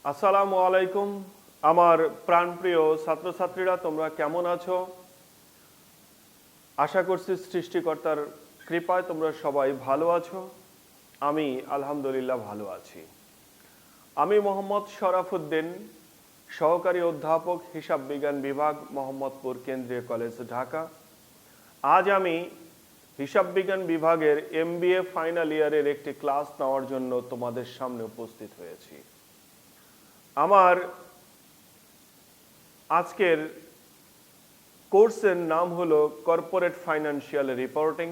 আসসালামু আলাইকুম। আমার প্রাণপ্রিয় ছাত্রছাত্রীরা, তোমরা কেমন আছো? আশা করছি সৃষ্টিকর্তার কৃপায় তোমরা সবাই ভালো আছো। আমি আলহামদুলিল্লাহ ভালো আছি। আমি মোহাম্মদ শরাফুদ্দিন, সহকারী অধ্যাপক, হিসাব বিজ্ঞান বিভাগ, মোহাম্মদপুর কেন্দ্রীয় কলেজ, ঢাকা। আজ আমি হিসাব বিজ্ঞান বিভাগের MBA ফাইনাল ইয়ারের একটি ক্লাস নেওয়ার জন্য তোমাদের সামনে উপস্থিত হয়েছি। আমার আজকের কোর্সের নাম হলো কর্পোরেট ফাইন্যান্সিয়াল রিপোর্টিং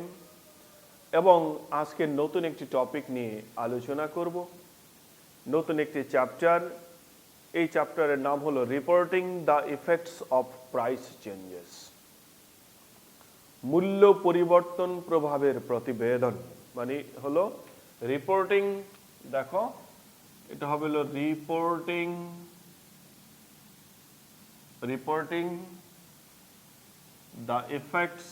এবং আজকের নতুন একটি টপিক নিয়ে আলোচনা করব। নতুন একটি চ্যাপ্টার, এই চ্যাপ্টারের নাম হলো reporting the effects of price changes, মূল্য পরিবর্তন প্রভাবের প্রতিবেদন। মানে হলো রিপোর্টিং, দেখো এটা হবে হলো reporting the effects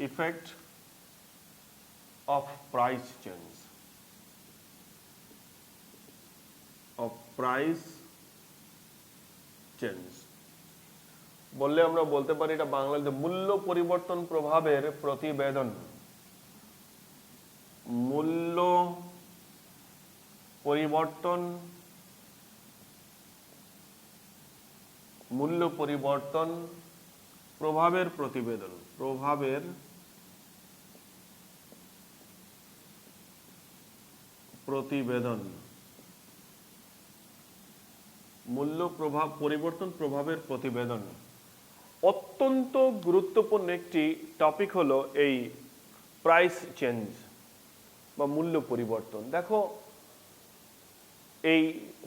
effect of price change, বললে আমরা বলতে পারি এটা বাংলাতে মূল্য পরিবর্তন প্রভাবের প্রতিবেদন। মূল্য পরিবর্তন প্রভাবের প্রতিবেদন। মূল্য পরিবর্তন প্রভাবের প্রতিবেদন অত্যন্ত গুরুত্বপূর্ণ একটি টপিক হলো এই প্রাইস চেঞ্জ বা মূল্য পরিবর্তন। দেখো, এই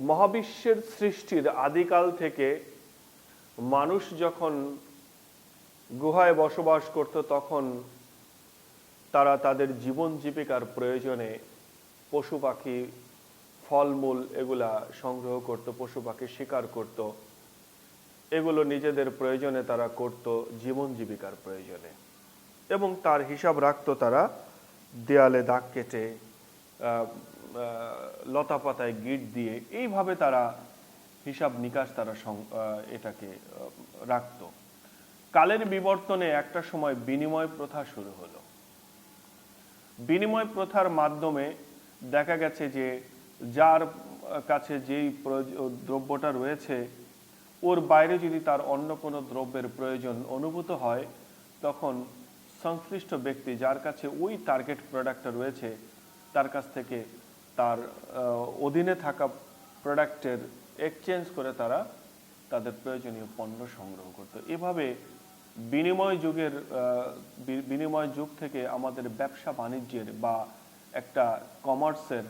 মহাবিশ্বের সৃষ্টির আদিকাল থেকে মানুষ যখন গুহায় বসবাস করত, তখন তারা তাদের জীবন জীবিকার প্রয়োজনে পশু পাখি, ফলমূল এগুলা সংগ্রহ করত, পশু পাখি শিকার করত, এগুলো নিজেদের প্রয়োজনে তারা করত, জীবন জীবিকার প্রয়োজনে, এবং তার হিসাব রাখতো তারা দেয়ালে দাগ কেটে, লতা পাতায় গিট দিয়ে, এইভাবে তারা হিসাব নিকাশ তারা এটাকে রাখত। কালের বিবর্তনে একটা সময় বিনিময় প্রথা শুরু হলো। বিনিময় প্রথার মাধ্যমে দেখা গেছে যে যার কাছে যেই দ্রব্যটা রয়েছে, ওর বাইরে যদি তার অন্য কোনো দ্রব্যের প্রয়োজন অনুভূত হয়, তখন সংশ্লিষ্ট ব্যক্তি যার কাছে ওই টার্গেট প্রোডাক্টটা রয়েছে, তার কাছ থেকে তার অধীনে থাকা প্রোডাক্টের এক্সচেঞ্জ করে তারা তাদের প্রয়োজনীয় পণ্য সংগ্রহ করত। এভাবে বিনিময় যুগ থেকে আমাদের ব্যবসা বাণিজ্যের বা একটা কমার্সের,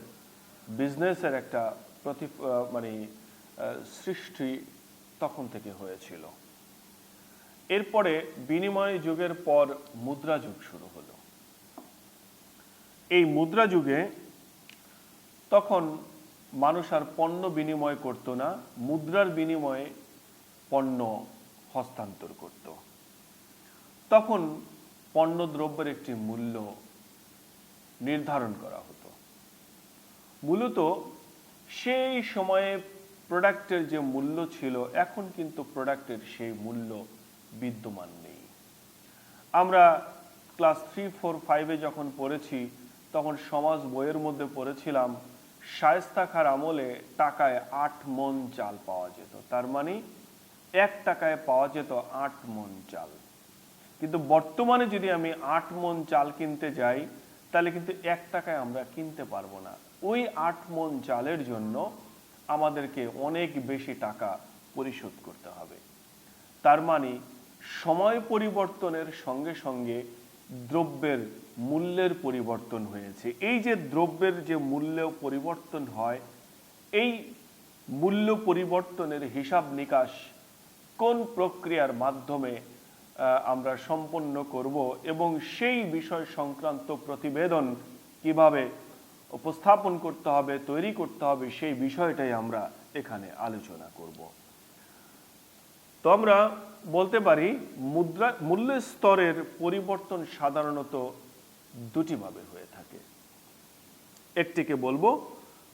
বিজনেসের একটা সৃষ্টি তখন থেকে হয়েছিল। এরপরে বিনিময় যুগের পর মুদ্রা যুগ শুরু হলো। এই মুদ্রা যুগে তখন মানুষ আর পণ্য বিনিময় করত না, মুদ্রার বিনিময়ে পণ্য হস্তান্তর করত। তখন পণ্য দ্রব্যের একটি মূল্য নির্ধারণ করা হতো। মূলত সেই সময়ে প্রোডাক্টের যে মূল্য ছিল, এখন কিন্তু প্রোডাক্টের সেই মূল্য বিদ্যমান নেই। আমরা ক্লাস 3, 4, 5-এ যখন পড়েছি, তখন সমাজ বইয়ের মধ্যে পড়েছিলাম শায়েস্তা খাঁর আমলে টাকায় 8 মণ চাল পাওয়া যেত। তার মানে 1 টাকায় পাওয়া যেত 8 মণ চাল। কিন্তু বর্তমানে যদি আমি 8 মণ চাল কিনতে যাই, তাহলে কিন্তু 1 টাকায় আমরা কিনতে পারবো না। ওই 8 মণ চালের জন্য আমাদেরকে অনেক বেশি টাকা পরিশোধ করতে হবে। তার মানে সময় পরিবর্তনের সঙ্গে সঙ্গে দ্রব্যের মূল্যের পরিবর্তন হয়েছে। এই যে দ্রব্যের যে মূল্য পরিবর্তন হয়, এই মূল্য পরিবর্তনের হিসাব নিকাশ কোন প্রক্রিয়ার মাধ্যমে আমরা সম্পন্ন করব এবং সেই বিষয় সংক্রান্ত প্রতিবেদন কিভাবে উপস্থাপন করতে হবে, তৈরি করতে হবে, সেই বিষয়টাই আমরা এখানে আলোচনা করব। তো আমরা বলতে পারি মূল্য স্তরের পরিবর্তন সাধারণত দুটি ভাবে হয়ে থাকে। একটিকে বলবো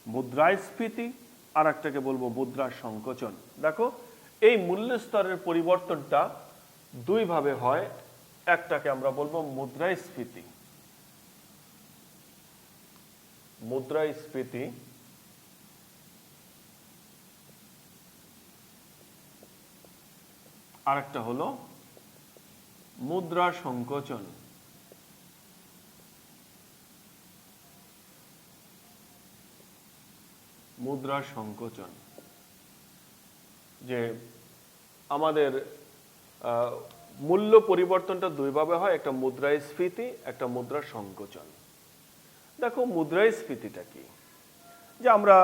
মুদ্রাস্ফীতি, আর একটাকে বলবো মুদ্রা সংকোচন। দেখো এই মূল্য স্তরের পরিবর্তনটা দুই ভাবে হয়। একটাকে আমরা বলবো মুদ্রাস্ফীতি, মুদ্রাস্ফীতি, আর একটা হলো মুদ্রা সংকোচন। মুদ্রা সংকোচন যে আমাদের মূল্য পরিবর্তনটা দুই ভাবে হয়, একটা মুদ্রাস্ফীতি, একটা মুদ্রা সংকোচন। দেখো মুদ্রাস্ফীতিটা কি, যে আমরা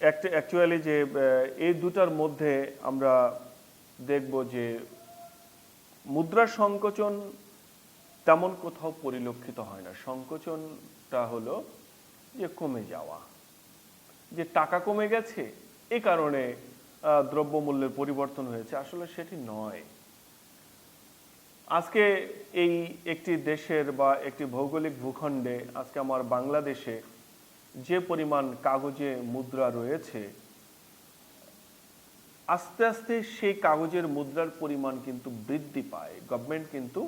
অ্যাকচুয়ালি যে এই দুটার মধ্যে আমরা দেখব যে মুদ্রা সংকোচন তেমন কোথাও পরিলক্ষিত হয় না। সংকোচনটা হলো যে কমে যাওয়া, যে টাকা কমে গেছে এই কারণে দ্রব্যমূল্যের পরিবর্তন হয়েছে, আসলে সেটি নয়। আজকে এই একটি দেশের বা একটি ভৌগোলিক ভূখণ্ডে, আজকে আমার বাংলাদেশে যে পরিমাণ কাগজে মুদ্রা রয়েছে, আস্তে আস্তে সেই কাগজের মুদ্রার পরিমাণ কিন্তু বৃদ্ধি পায়। গভর্নমেন্ট কিন্তু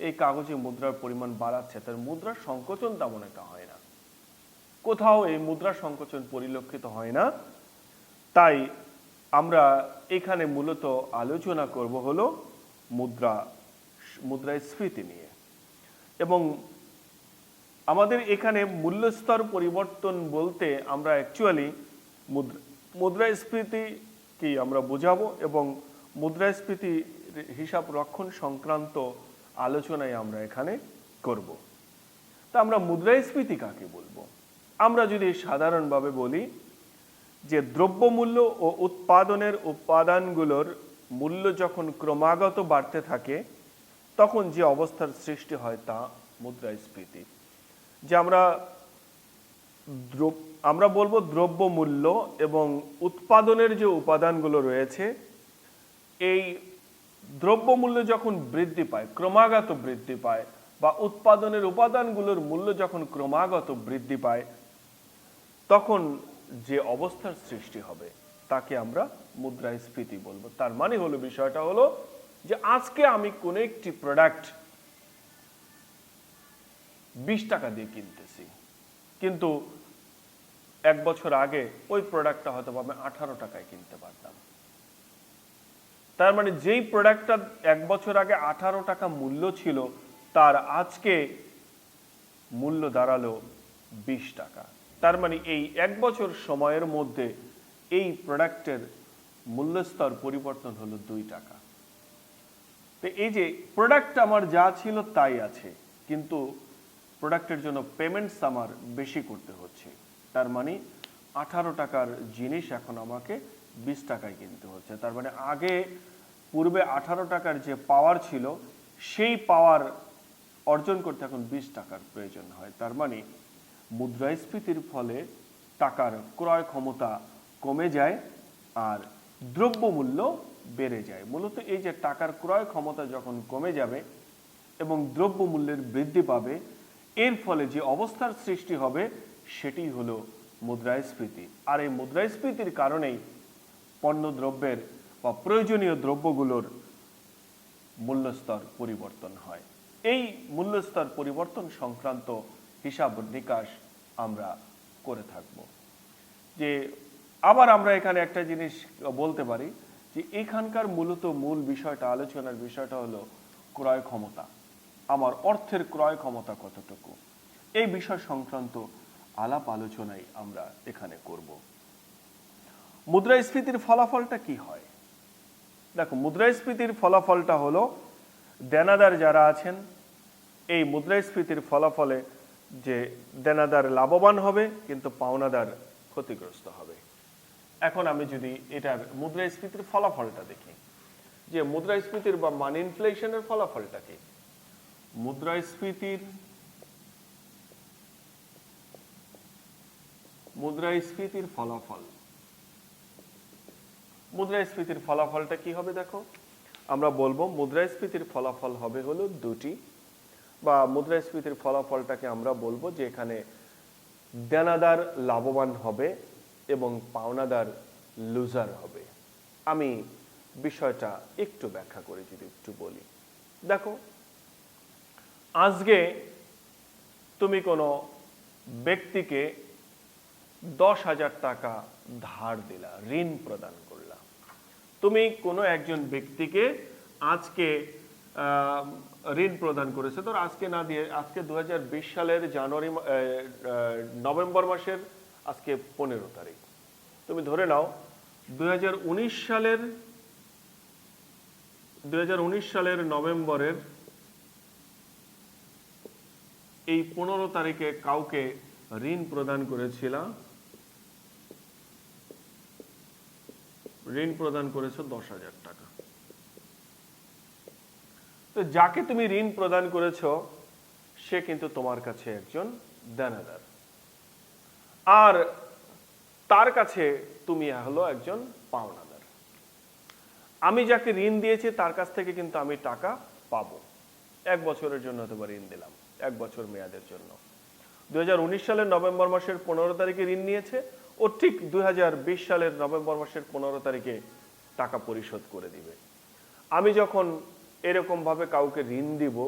এই কাগজে মুদ্রার পরিমাণ বাড়াচ্ছে, তার মুদ্রার সংকোচন তেমন একটা হয় না। কোথাও এই মুদ্রা সংকোচন পরিলক্ষিত হয় না। তাই আমরা এখানে মূলত আলোচনা করব হলো মুদ্রাস্ফীতি নিয়ে। এবং আমাদের এখানে মূল্যস্তর পরিবর্তন বলতে আমরা অ্যাকচুয়ালি মুদ্রাস্ফীতি কি আমরা বোঝাবো, এবং মুদ্রাস্ফীতি হিসাব রক্ষণ সংক্রান্ত আলোচনায় আমরা এখানে করব। তা আমরা মুদ্রাস্ফীতি কাকে বলবো? আমরা যদি সাধারণভাবে বলি যে দ্রব্যমূল্য ও উৎপাদনের উপাদানগুলোর মূল্য যখন ক্রমাগত বাড়তে থাকে তখন যে অবস্থার সৃষ্টি হয় তা মুদ্রাস্ফীতি। যে আমরা বলবো দ্রব্যমূল্য এবং উৎপাদনের যে উপাদানগুলো রয়েছে, এই দ্রব্যমূল্য যখন বৃদ্ধি পায়, ক্রমাগত বৃদ্ধি পায়, বা উৎপাদনের উপাদানগুলোর মূল্য যখন ক্রমাগত বৃদ্ধি পায়, তখন যে অবস্থার সৃষ্টি হবে তাকে আমরা মুদ্রাস্ফীতি বলবো। তার মানে হলো, বিষয়টা হলো যে আজকে আমি কোন একটি প্রোডাক্ট 20 টাকা দিয়ে কিনতেছি, কিন্তু এক বছর আগে ওই প্রোডাক্টটা হয়তো আমি 18 টাকায় কিনতে পারতাম। তার মানে যেই প্রোডাক্টটা এক বছর আগে 18 টাকা মূল্য ছিল, তার আজকে মূল্য দাঁড়ালো 20 টাকা। তার মানে এই এক বছর সময়ের মধ্যে এই প্রোডাক্টের মূল্যস্তর পরিবর্তন হলো 2 টাকা। তো এই যে প্রোডাক্ট আমার যা ছিল তাই আছে, কিন্তু প্রোডাক্টের জন্য পেমেন্টস আমার বেশি করতে হচ্ছে। তার মানে 18 টাকার জিনিস এখন আমাকে 20 টাকায় কিনতে হচ্ছে। তার মানে পূর্বে 18 টাকার যে পাওয়ার ছিল, সেই পাওয়ার অর্জন করতে এখন 20 টাকার প্রয়োজন হয়। তার মানে মুদ্রাস্ফীতির ফলে টাকার ক্রয় ক্ষমতা কমে যায় আর দ্রব্যমূল্য বেড়ে যায়। মূলত এই যে টাকার ক্রয় ক্ষমতা যখন কমে যাবে এবং দ্রব্যমূল্যের বৃদ্ধি পাবে, এর ফলে যে অবস্থার সৃষ্টি হবে সেটি হলো মুদ্রাস্ফীতি। আর এই মুদ্রাস্ফীতির কারণেই পণ্যদ্রব্যের বা প্রয়োজনীয় দ্রব্যগুলোর মূল্যস্তর পরিবর্তন হয়। এই মূল্যস্তর পরিবর্তন সংক্রান্ত হিসাব নিকাশ আমরা করে থাকব। যে আবার আমরা এখানে একটা জিনিস বলতে পারি যে এখানকার মূলত মূল বিষয়টা, আলোচনার বিষয়টা হলো ক্রয় ক্ষমতা। আমার অর্থের ক্রয় ক্ষমতা কতটুকু, এই বিষয় সংক্রান্ত আলাপ আলোচনাই আমরা এখানে করব। মুদ্রাস্ফীতির ফলাফলটা কি হয়? দেখো, মুদ্রাস্ফীতির ফলাফলটা হলো দেনাদার যারা আছেন, এই মুদ্রাস্ফীতির ফলাফলে যে দেনাদার লাভবান হবে কিন্তু পাওনাদার ক্ষতিগ্রস্ত হবে। এখন আমি যদি এটার মুদ্রাস্ফীতির ফলাফলটা দেখি, যে মুদ্রাস্ফীতির বা মানি ইনফ্লেশনের ফলাফলটা কি? মুদ্রাস্ফীতির ফলাফল, মুদ্রাস্ফীতির ফলাফলটা কি হবে? দেখো, আমরা বলবো মুদ্রাস্ফীতির ফলাফল হবে হলো দুটি। বা মুদ্রাস্ফীতির ফলাফলটাকে আমরা বলবো যে এখানে দেনাদার লাভবান হবে এবং পাওনাদার লুজার হবে। আমি বিষয়টা একটু ব্যাখ্যা করে যদি একটু বলি, দেখো আজকে তুমি কোনো ব্যক্তিকে 10,000 টাকা ধার দিলা, ঋণ প্রদান করলা। তুমি কোনো একজন ব্যক্তিকে আজকে ঋণ প্রদান করেছে, তো আজকে না দিয়ে, আজকে 2020 সালের নভেম্বর মাসের আজকে 15 তারিখ, তুমি ধরে নাও 2019 সালের নভেম্বরের এই 15 তারিখে কাউকে ঋণ প্রদান করেছিলাম, ঋণ প্রদান করেছো 10,000 টাকা। তো যাকে তুমি ঋণ প্রদান করেছো সে কিন্তু তোমার কাছে একজন দেনাদার, আর তার কাছে তুমি হলো একজন পাওনাদার। আমি যাকে ঋণ দিয়েছি তার কাছ থেকে কিন্তু আমি টাকা পাবো, 1 বছরের জন্য হয়তো ঋণ দিলাম, 1 বছর মেয়াদের জন্য। 2019 সালের নভেম্বর মাসের 15 তারিখে ঋণ নিয়েছে, ও ঠিক 2020 সালের নভেম্বর মাসের 15 তারিখে টাকা পরিশোধ করে দিবে। আমি যখন এরকম ভাবে কাউকে ঋণ দিব,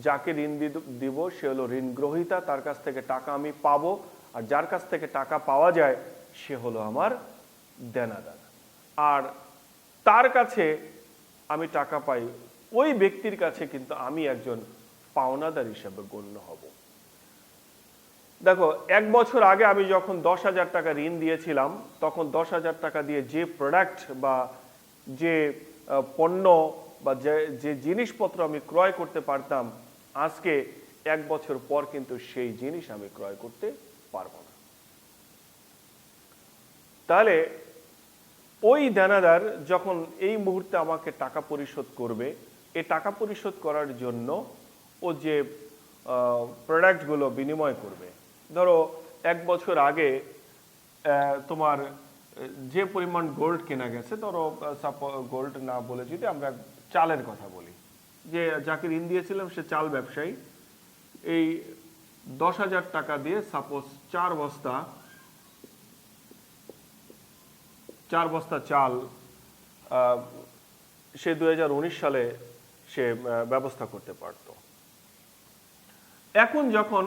যাকে ঋণ দিব সে হলো ঋণ গ্রহীতা, তার কাছ থেকে টাকা আমি পাবো, আর যার কাছ থেকে টাকা পাওয়া যায় সে হলো আমার দেনাদার। আর তার কাছে আমি টাকা পাই, ওই ব্যক্তির কাছে কিন্তু আমি একজন পাওনাদার হিসেবে গণ্য হব। দেখো 1 বছর আগে আমি যখন 10,000 টাকা ঋণ দিয়েছিলাম, তখন 10,000 টাকা দিয়ে যে প্রোডাক্ট বা যে পণ্য বা যে জিনিসপত্র আমি ক্রয় করতে পারতাম, আজকে 1 বছর পর কিন্তু সেই জিনিস আমি ক্রয় করতে পারবো না। তাহলে ওই দেনাদার যখন এই মুহূর্তে আমাকে টাকা পরিশোধ করবে, এই টাকা পরিশোধ করার জন্য ও যে প্রোডাক্টগুলো বিনিময় করবে, ধরো 1 বছর আগে তোমার যে পরিমাণ গোল্ড কেনা গেছে, ধরো গোল্ড না বলে যদি আমরা চালের কথা বলি, যে যাকে ঋণ দিয়েছিলাম সে চাল ব্যবসায়ী, এই 10,000 টাকা দিয়ে সাপোজ 4 বস্তা চাল সে 2019 সালে সে ব্যবস্থা করতে পারত। এখন যখন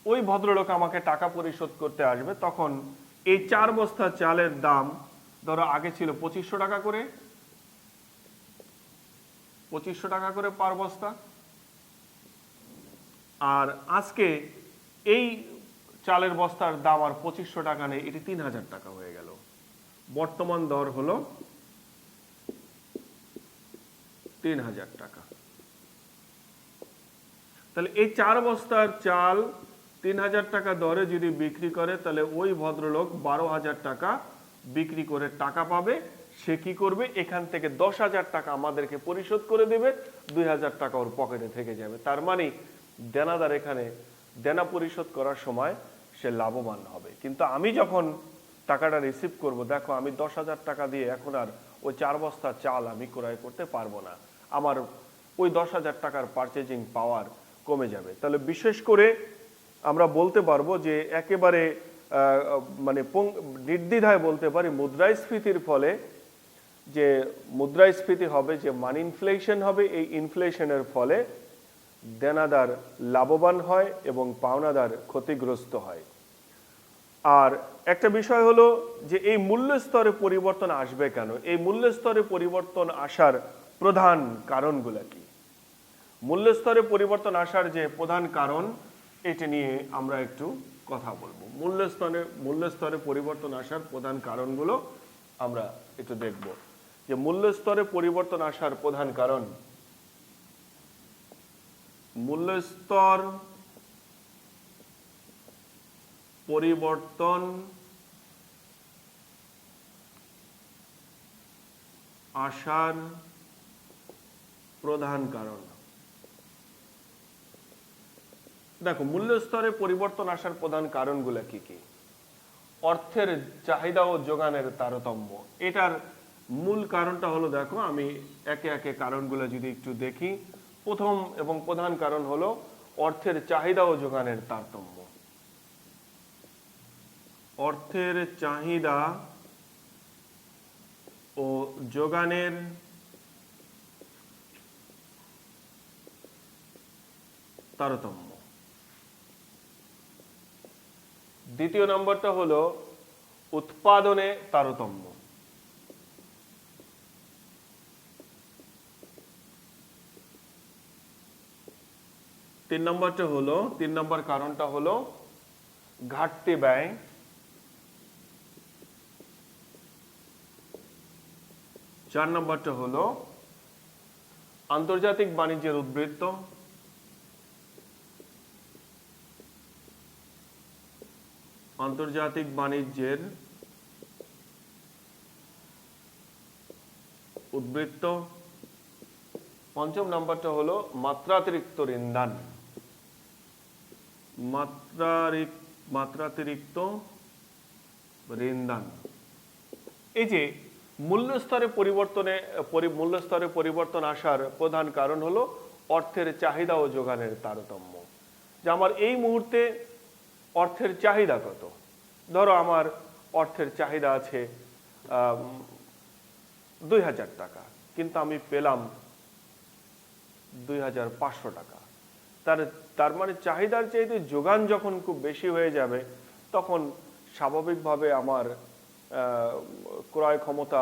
ওই ভদ্রলোক আমাকে টাকা পরিশোধ করতে আসবে, তখন এই 4 বস্তা চালের দাম ধরো আগে ছিল 2500 টাকা করে, 2500 টাকা করে পার বস্তা, আর আজকে এই চালের বস্তার দাম আর 2500 টাকা নেই, এটি 3,000 টাকা হয়ে গেল। বর্তমান দর হলো 3,000 টাকা। তাহলে এই 4 বস্তার চাল 3,000 টাকা দরে যদি বিক্রি করে, তাহলে ওই ভদ্রলোক 12,000 টাকা বিক্রি করে টাকা পাবে। সে কি করবে, এখান থেকে 10,000 টাকা আমাদেরকে পরিশোধ করে দেবে, 2,000 টাকা ওর পকেটে থেকে যাবে। তার মানে দেনাদার এখানে দেনা পরিশোধ করার সময় সে লাভবান হবে। কিন্তু আমি যখন টাকাটা রিসিভ করব, দেখো আমি 10,000 টাকা দিয়ে এখন আর ওই 4 বস্তা চাল আমি ক্রয় করতে পারবো না, আমার ওই 10,000 টাকার পারচেজিং পাওয়ার কমে যাবে। তাহলে বিশেষ করে আমরা বলতে পারবো যে একেবারে মানে নির্দ্বিধায় বলতে পারি, মুদ্রাস্ফীতির ফলে যে মুদ্রাস্ফীতি হবে, যে মানি ইনফ্লেশন হবে, এই ইনফ্লেশনের ফলে দেনাদার লাভবান হয় এবং পাওনাদার ক্ষতিগ্রস্ত হয়। আর একটা বিষয় হলো যে এই মূল্য স্তরে পরিবর্তন আসবে কেন, এই মূল্য স্তরে পরিবর্তন আসার প্রধান কারণগুলো কি, মূল্য স্তরে পরিবর্তন আসার যে প্রধান কারণ, এটা নিয়ে আমরা একটু কথা বলবো। মূল্য স্তরে পরিবর্তন আসার প্রধান কারণগুলো আমরা একটু দেখব। যে মূল্য স্তরে পরিবর্তন আসার প্রধান কারণ, মূল্য স্তর পরিবর্তন আসার প্রধান কারণ। দেখো মূল্য স্তরে পরিবর্তন আসার প্রধান কারণগুলো কি কি? অর্থের চাহিদা ও যোগানের তারতম্য, এটার মূল কারণটা হলো, দেখো আমি একে একে কারণগুলো যদি একটু দেখি, প্রথম এবং প্রধান কারণ হলো অর্থের চাহিদা ও যোগানের তারতম্য। অর্থের চাহিদা ও যোগানের তারতম্য। দ্বিতীয় নম্বরটা হলো উৎপাদনে তারতম্য। তিন নম্বর কারণটা হলো ঘাটতি ব্যয়। চার নম্বরটা হলো আন্তর্জাতিক বাণিজ্যের উদ্বৃত্ত। আন্তর্জাতিক বাণিজ্যের উদ্বৃত্ত। পঞ্চম নম্বরটা হলো মাত্রাতিরিক্ত ঋণদান। মাত্রাতিরিক্ত ঋণদান। এই যে মূল্যস্তরে পরিবর্তন আসার প্রধান কারণ হলো অর্থের চাহিদা ও যোগানের তারতম্য। যে আমার এই মুহূর্তে অর্থের চাহিদা কত, ধরো আমার অর্থের চাহিদা আছে 2000 টাকা, কিন্তু আমি পেলাম 2500 টাকা। তার মানে চাহিদার চাইতে যোগান যখন খুব বেশি হয়ে যাবে তখন স্বাভাবিকভাবে আমার ক্রয় ক্ষমতা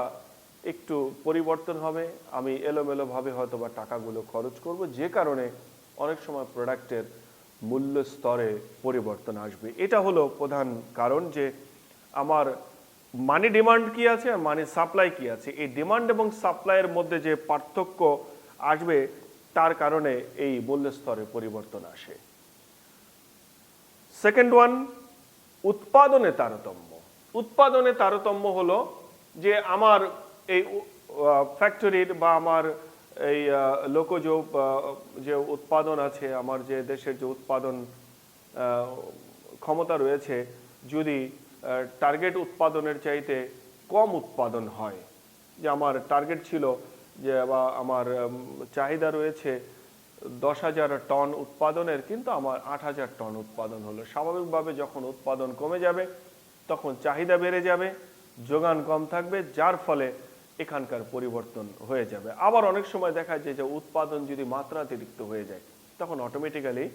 একটু পরিবর্তন হবে। আমি এলোমেলোভাবে হয়তো বা টাকাগুলো খরচ করব, যে কারণে অনেক সময় প্রোডাক্টের মূল্য স্তরে পরিবর্তন আসবে। এটা হলো প্রধান কারণ যে আমার মানি ডিমান্ড কি আছে আর মানি সাপ্লাই কি আছে। এই ডিমান্ড এবং সাপ্লাইয়ের মধ্যে যে পার্থক্য আসবে তার কারণে এই মূল্য স্তরে পরিবর্তন আসে। সেকেন্ড ওয়ান, উৎপাদনে তারতম্য। উৎপাদনে তারতম্য হলো যে আমার এই ফ্যাক্টরির বা আমার এই লোকজ যে উৎপাদন আছে, আমার যে দেশের যে উৎপাদন ক্ষমতা রয়েছে, যদি টার্গেট উৎপাদনের চাইতে কম উৎপাদন হয়, যে আমার টার্গেট ছিল যে বা আমার চাহিদা রয়েছে 10,000 টন উৎপাদনের, কিন্তু আমার 8,000 টন উৎপাদন হলো। স্বাভাবিকভাবে যখন উৎপাদন কমে যাবে তখন চাহিদা বেড়ে যাবে, যোগান কম থাকবে, যার ফলে এখানকার পরিবর্তন হয়ে যাবে। আবার অনেক সময় দেখা যায় যে উৎপাদন যদি মাত্রাতিরিক্ত হয়ে যায় তখন অটোমেটিক্যালি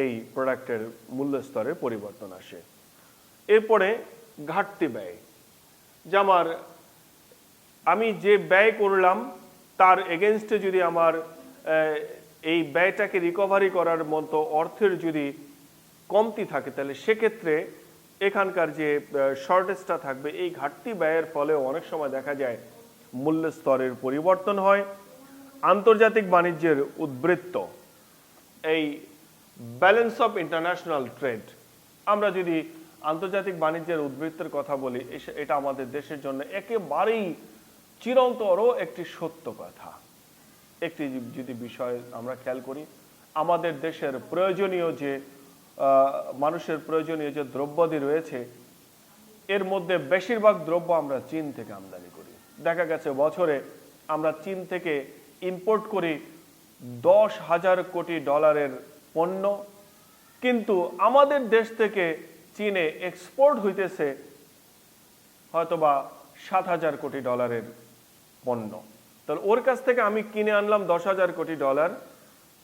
এই প্রোডাক্টের মূল্য স্তরে পরিবর্তন আসে। এরপরে ঘাটতি ব্যয়। যে আমি যে ব্যয় করলাম তার এগেনস্টে যদি আমার এই ব্যয়টাকে রিকভারি করার মতো অর্থের যদি কমতি থাকে, তাহলে সেক্ষেত্রে এখানকার যে শর্টেজটা থাকবে, এই ঘাটতি ব্যয়ের ফলে অনেক সময় দেখা যায় মূল্য স্তরের পরিবর্তন হয়। আন্তর্জাতিক বাণিজ্যের উদ্বৃত্ত, এই ব্যালেন্স অফ ইন্টারন্যাশনাল ট্রেড। আমরা যদি আন্তর্জাতিক বাণিজ্যের উদ্বৃত্তের কথা বলি, এটা আমাদের দেশের জন্য একেবারেই চিরন্তর একটি সত্য কথা। একটি যদি বিষয় আমরা খেয়াল করি, আমাদের দেশের প্রয়োজনীয় যে মানুষের প্রয়োজনীয় যে দ্রব্যাদি রয়েছে, এর মধ্যে বেশিরভাগ দ্রব্য আমরা চীন থেকে আমদানি করি। দেখা গেছে বছরে আমরা চীন থেকে ইম্পোর্ট করি 10,000 কোটি ডলারের পণ্য, কিন্তু আমাদের দেশ থেকে চীনে এক্সপোর্ট হইতেছে হয়তোবা 7,000 কোটি ডলারের পণ্য। তাহলে ওর কাছ থেকে আমি কিনে আনলাম 10,000 কোটি ডলার,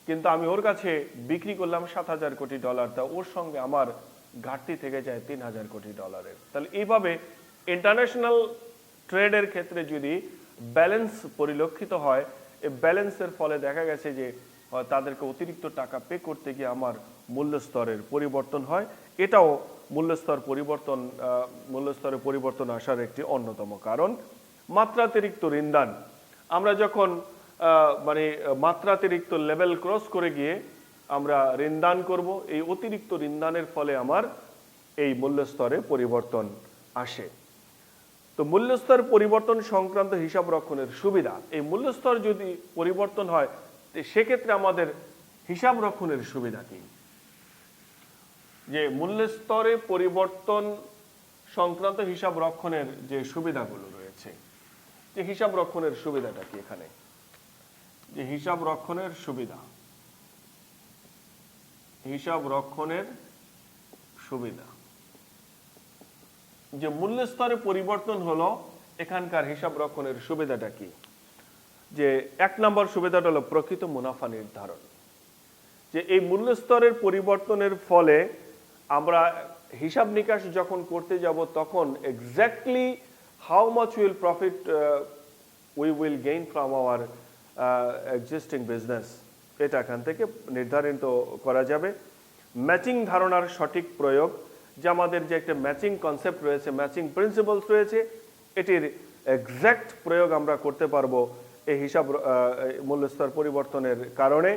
কিন্তু আমি ওর কাছে বিক্রি করলাম 7,000 কোটি ডলার। তা ওর সঙ্গে আমার ঘাটতি থেকে যায় 3,000 কোটি ডলারের। তাহলে এইভাবে ইন্টারন্যাশনাল ট্রেডের ক্ষেত্রে যদি ব্যালেন্স পরিলক্ষিত হয়, এই ব্যালেন্সের ফলে দেখা গেছে যে তাদেরকে অতিরিক্ত টাকা পে করতে গিয়ে আমার মূল্য স্তরের পরিবর্তন হয়। এটাও মূল্যস্তরে পরিবর্তন আসার একটি অন্যতম কারণ। মাত্রাতিরিক্ত ঋণদান। আমরা যখন মাত্রাতিরিক্ত লেভেল ক্রস করে গিয়ে আমরা ঋণদান করব, এই অতিরিক্ত ঋণদানের ফলে আমার এই মূল্যস্তরে পরিবর্তন আসে। তো মূল্যস্তর পরিবর্তন সংক্রান্ত হিসাব রক্ষণের সুবিধা। এই মূল্যস্তর যদি পরিবর্তন হয় সেক্ষেত্রে আমাদের হিসাব রক্ষণের সুবিধা কি? যে মূল্যস্তরে পরিবর্তন সংক্রান্ত হিসাব রক্ষণের যে সুবিধাগুলো রয়েছে, যে হিসাব রক্ষণের সুবিধাটা কি এখানে? যে হিসাব রক্ষণের সুবিধা, হিসাব রক্ষণের সুবিধা, যে মূল্য স্তরে পরিবর্তন হলো, এখানকার হিসাব রক্ষণের সুবিধাটা কি? যে 1 নম্বর সুবিধাটা হলো প্রকৃত মুনাফা নির্ধারণ। যে এই মূল্য স্তরের পরিবর্তনের ফলে আমরা হিসাব নিকাশ যখন করতে যাব তখন exactly how much will profit we will gain from our existing business, এটা এখান থেকে নির্ধারিত করা যাবে। ম্যাচিং ধারণার সঠিক প্রয়োগ, যে আমাদের যে একটা ম্যাচিং কনসেপ্ট রয়েছে, ম্যাচিং প্রিন্সিপালস রয়েছে, এটির এক্স্যাক্ট প্রয়োগ আমরা করতে পারবো এই হিসাব মূল্যস্তর পরিবর্তনের কারণে।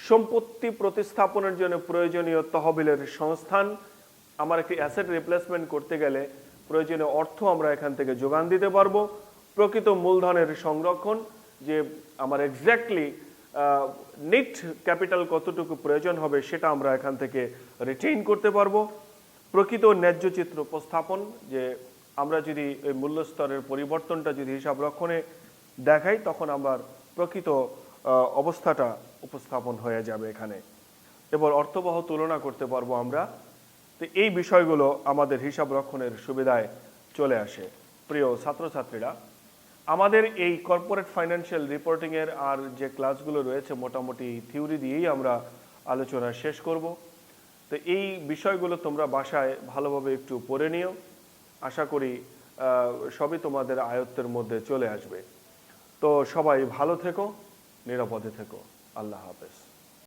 সম্পত্তি প্রতিস্থাপনের জন্য প্রয়োজনীয় তহবিলের সংস্থান, আমার একটি অ্যাসেট রিপ্লেসমেন্ট করতে গেলে প্রয়োজনীয় অর্থ আমরা এখান থেকে যোগান দিতে পারবো। প্রকৃত মূলধনের সংরক্ষণ, যে আমার এক্স্যাক্টলি নিট ক্যাপিটাল কতটুকু প্রয়োজন হবে সেটা আমরা এখান থেকে রিটেইন করতে পারবো। প্রকৃত ন্যায্য চিত্র উপস্থাপন, যে আমরা যদি এই মূল্যস্তরের পরিবর্তনটা যদি হিসাব রক্ষণে দেখাই তখন আমার প্রকৃত অবস্থাটা উপস্থাপন হয়ে যাবে এখানে, এবার অর্থবহ তুলনা করতে পারবো আমরা। তো এই বিষয়গুলো আমাদের হিসাব রক্ষণের সুবিধায় চলে আসে। প্রিয় ছাত্রছাত্রীরা, আমাদের এই কর্পোরেট ফাইন্যান্সিয়াল রিপোর্টিংয়ের আর যে ক্লাসগুলো রয়েছে মোটামুটি থিওরি দিয়েই আমরা আলোচনা শেষ করব। তো এই বিষয়গুলো তোমরা বাসায় ভালোভাবে একটু পড়ে নিও, আশা করি সবই তোমাদের আয়ত্তের মধ্যে চলে আসবে। তো সবাই ভালো থেকো, নিরাপদে থেকো। আল্লাহ হাফেজ।